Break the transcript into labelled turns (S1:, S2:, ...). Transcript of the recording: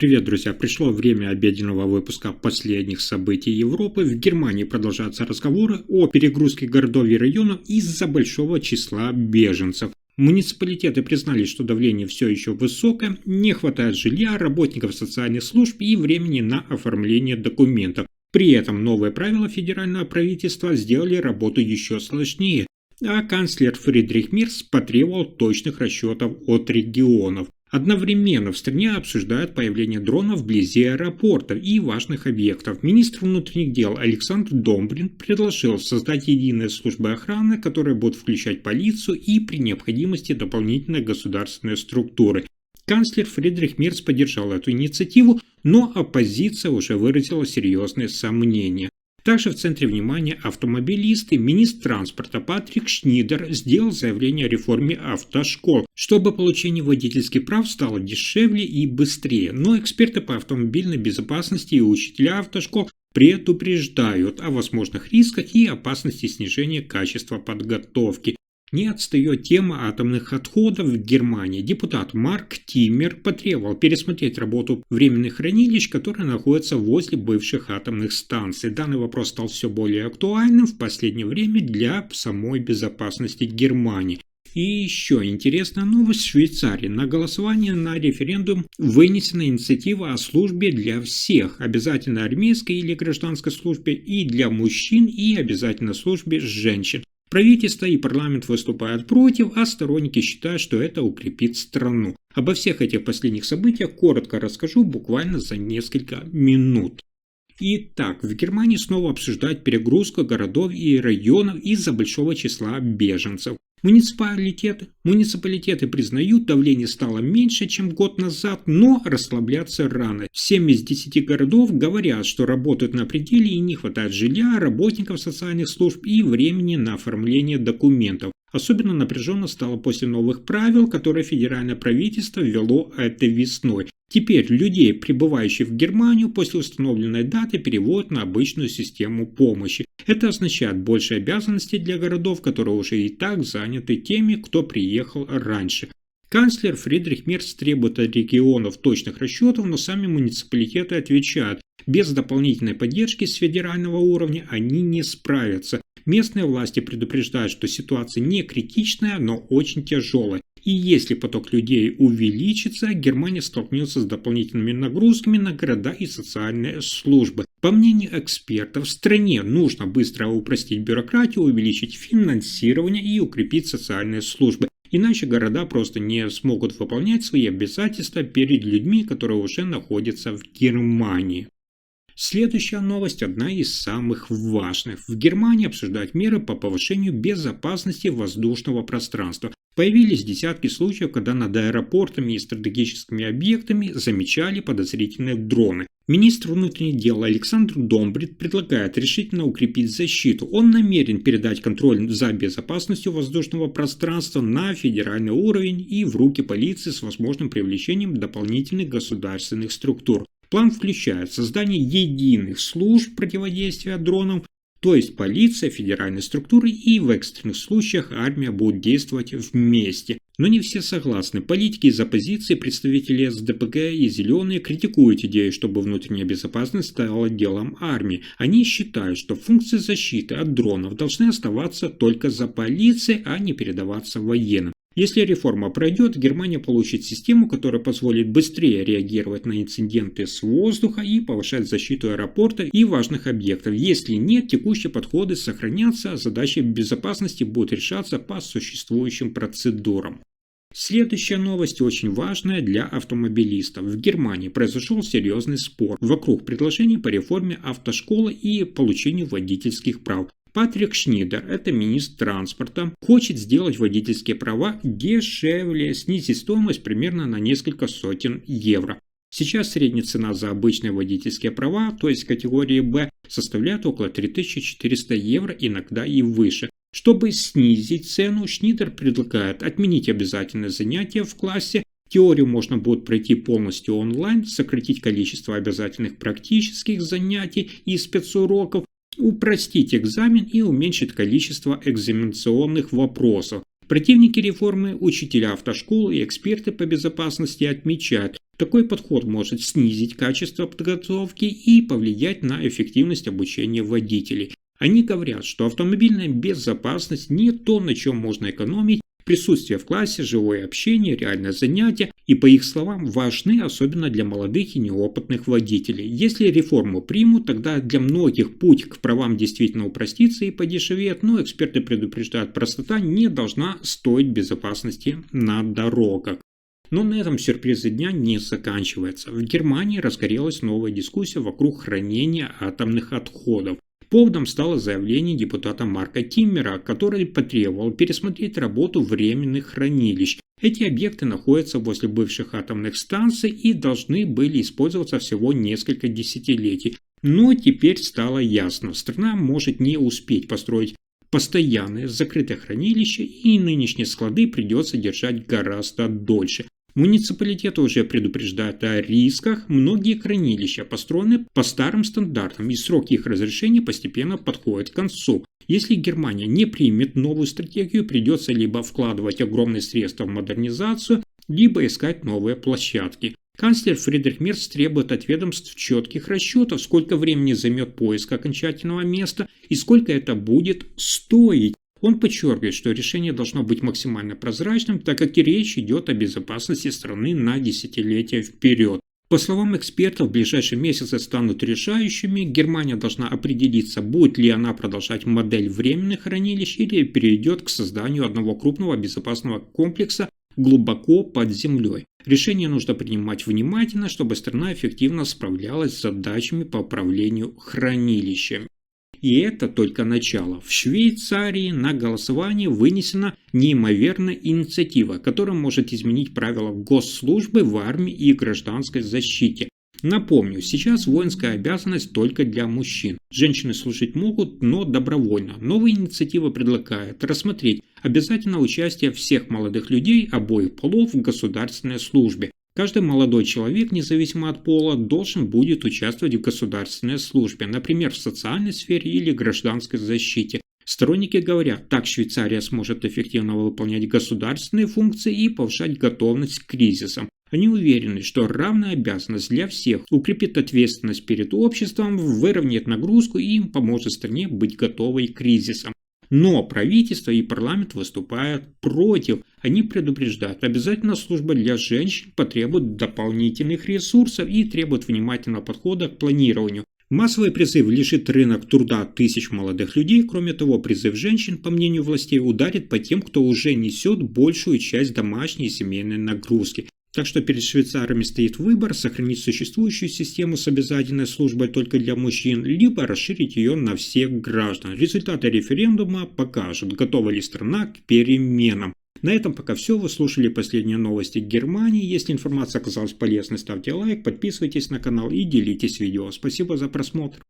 S1: Привет, друзья! Пришло время обеденного выпуска последних событий Европы. В Германии продолжаются разговоры о перегрузке городов и районов из-за большого числа беженцев. Муниципалитеты признали, что давление все еще высокое, не хватает жилья, работников социальных служб и времени на оформление документов. При этом новые правила федерального правительства сделали работу еще сложнее, а канцлер Фридрих Мерц потребовал точных расчетов от регионов. Одновременно в стране обсуждают появление дронов вблизи аэропортов и важных объектов. Министр внутренних дел Александр Домбрин предложил создать единые службы охраны, которые будут включать полицию и при необходимости дополнительные государственные структуры. Канцлер Фридрих Мерц поддержал эту инициативу, но оппозиция уже выразила серьезные сомнения. Также в центре внимания автомобилисты. Министр транспорта Патрик Шнидер сделал заявление о реформе автошкол, чтобы получение водительских прав стало дешевле и быстрее. Но эксперты по автомобильной безопасности и учителя автошкол предупреждают о возможных рисках и опасности снижения качества подготовки. Не отстает тема атомных отходов в Германии. Депутат Марк Тиммер потребовал пересмотреть работу временных хранилищ, которые находятся возле бывших атомных станций. Данный вопрос стал все более актуальным в последнее время для самой безопасности Германии. И еще интересная новость: в Швейцарии на голосование на референдум вынесена инициатива о службе для всех, обязательно армейской или гражданской службе и для мужчин, и обязательно службе женщин. Правительство и парламент выступают против, а сторонники считают, что это укрепит страну. Обо всех этих последних событиях коротко расскажу буквально за несколько минут. Итак, в Германии снова обсуждают перегрузку городов и районов из-за большого числа беженцев. Муниципалитеты признают, давление стало меньше, чем год назад, но расслабляться рано. 7 из 10 городов говорят, что работают на пределе и не хватает жилья, работников социальных служб и времени на оформление документов. Особенно напряженно стало после новых правил, которые федеральное правительство ввело этой весной. Теперь людей, прибывающих в Германию после установленной даты, переводят на обычную систему помощи. Это означает больше обязанностей для городов, которые уже и так заняты теми, кто приехал раньше. Канцлер Фридрих Мерц требует от регионов точных расчетов, но сами муниципалитеты отвечают: без дополнительной поддержки с федерального уровня они не справятся. Местные власти предупреждают, что ситуация не критичная, но очень тяжелая. И если поток людей увеличится, Германия столкнется с дополнительными нагрузками на города и социальные службы. По мнению экспертов, стране нужно быстро упростить бюрократию, увеличить финансирование и укрепить социальные службы. Иначе города просто не смогут выполнять свои обязательства перед людьми, которые уже находятся в Германии. Следующая новость одна из самых важных. В Германии обсуждают меры по повышению безопасности воздушного пространства. Появились десятки случаев, когда над аэропортами и стратегическими объектами замечали подозрительные дроны. Министр внутренних дел Александр Домбрин предлагает решительно укрепить защиту. Он намерен передать контроль за безопасностью воздушного пространства на федеральный уровень и в руки полиции с возможным привлечением дополнительных государственных структур. План включает создание единых служб противодействия дронам, то есть полиция, федеральные структуры и в экстренных случаях армия будут действовать вместе. Но не все согласны. Политики из оппозиции, представители СДПГ и Зеленые критикуют идею, чтобы внутренняя безопасность стала делом армии. Они считают, что функции защиты от дронов должны оставаться только за полицией, а не передаваться военным. Если реформа пройдет, Германия получит систему, которая позволит быстрее реагировать на инциденты с воздуха и повышать защиту аэропорта и важных объектов. Если нет, текущие подходы сохранятся, а задачи безопасности будут решаться по существующим процедурам. Следующая новость очень важная для автомобилистов. В Германии произошел серьезный спор вокруг предложений по реформе автошколы и получению водительских прав. Патрик Шнидер, это министр транспорта, хочет сделать водительские права дешевле, снизить стоимость примерно на несколько сотен евро. Сейчас средняя цена за обычные водительские права, то есть категории Б, составляет около 3400 евро, иногда и выше. Чтобы снизить цену, Шнидер предлагает отменить обязательные занятия в классе. Теорию можно будет пройти полностью онлайн, сократить количество обязательных практических занятий и спецуроков, упростить экзамен и уменьшить количество экзаменационных вопросов. Противники реформы, учителя автошкол и эксперты по безопасности отмечают, Такой подход может снизить качество подготовки и повлиять на эффективность обучения водителей. Они говорят, что автомобильная безопасность не то, на чем можно экономить. Присутствие в классе, живое общение, реальное занятие и, по их словам, важны особенно для молодых и неопытных водителей. Если реформу примут, тогда для многих путь к правам действительно упростится и подешевеет, но эксперты предупреждают, простота не должна стоить безопасности на дорогах. Но на этом сюрпризы дня не заканчиваются. В Германии разгорелась новая дискуссия вокруг хранения атомных отходов. Поводом стало заявление депутата Марка Тиммера, который потребовал пересмотреть работу временных хранилищ. Эти объекты находятся возле бывших атомных станций и должны были использоваться всего несколько десятилетий. Но теперь стало ясно, страна может не успеть построить постоянное закрытое хранилище, и нынешние склады придется держать гораздо дольше. Муниципалитеты уже предупреждают о рисках. Многие хранилища построены по старым стандартам, и сроки их разрешения постепенно подходят к концу. Если Германия не примет новую стратегию, придется либо вкладывать огромные средства в модернизацию, либо искать новые площадки. Канцлер Фридрих Мерц требует от ведомств четких расчетов, сколько времени займет поиск окончательного места и сколько это будет стоить. Он подчеркивает, что решение должно быть максимально прозрачным, так как и речь идет о безопасности страны на десятилетия вперед. По словам экспертов, ближайшие месяцы станут решающими. Германия должна определиться, будет ли она продолжать модель временных хранилищ или перейдет к созданию одного крупного безопасного комплекса глубоко под землей. Решение нужно принимать внимательно, чтобы страна эффективно справлялась с задачами по управлению хранилищами. И это только начало. В Швейцарии на голосование вынесена неимоверная инициатива, которая может изменить правила госслужбы в армии и гражданской защите. Напомню, сейчас воинская обязанность только для мужчин. Женщины служить могут, но добровольно. Новая инициатива предлагает рассмотреть обязательное участие всех молодых людей обоих полов в государственной службе. Каждый молодой человек, независимо от пола, должен будет участвовать в государственной службе, например, в социальной сфере или гражданской защите. Сторонники говорят, так Швейцария сможет эффективно выполнять государственные функции и повышать готовность к кризисам. Они уверены, что равная обязанность для всех укрепит ответственность перед обществом, выровняет нагрузку и им поможет стране быть готовой к кризисам. Но правительство и парламент выступают против. Они предупреждают, обязательно служба для женщин потребует дополнительных ресурсов и требует внимательного подхода к планированию. Массовый призыв лишит рынок труда тысяч молодых людей. Кроме того, призыв женщин, по мнению властей, ударит по тем, кто уже несет большую часть домашней и семейной нагрузки. Так что перед швейцарами стоит выбор: сохранить существующую систему с обязательной службой только для мужчин, либо расширить ее на всех граждан. Результаты референдума покажут, готова ли страна к переменам. На этом пока все. Вы слушали последние новости Германии. Если информация оказалась полезной, ставьте лайк, подписывайтесь на канал и делитесь видео. Спасибо за просмотр.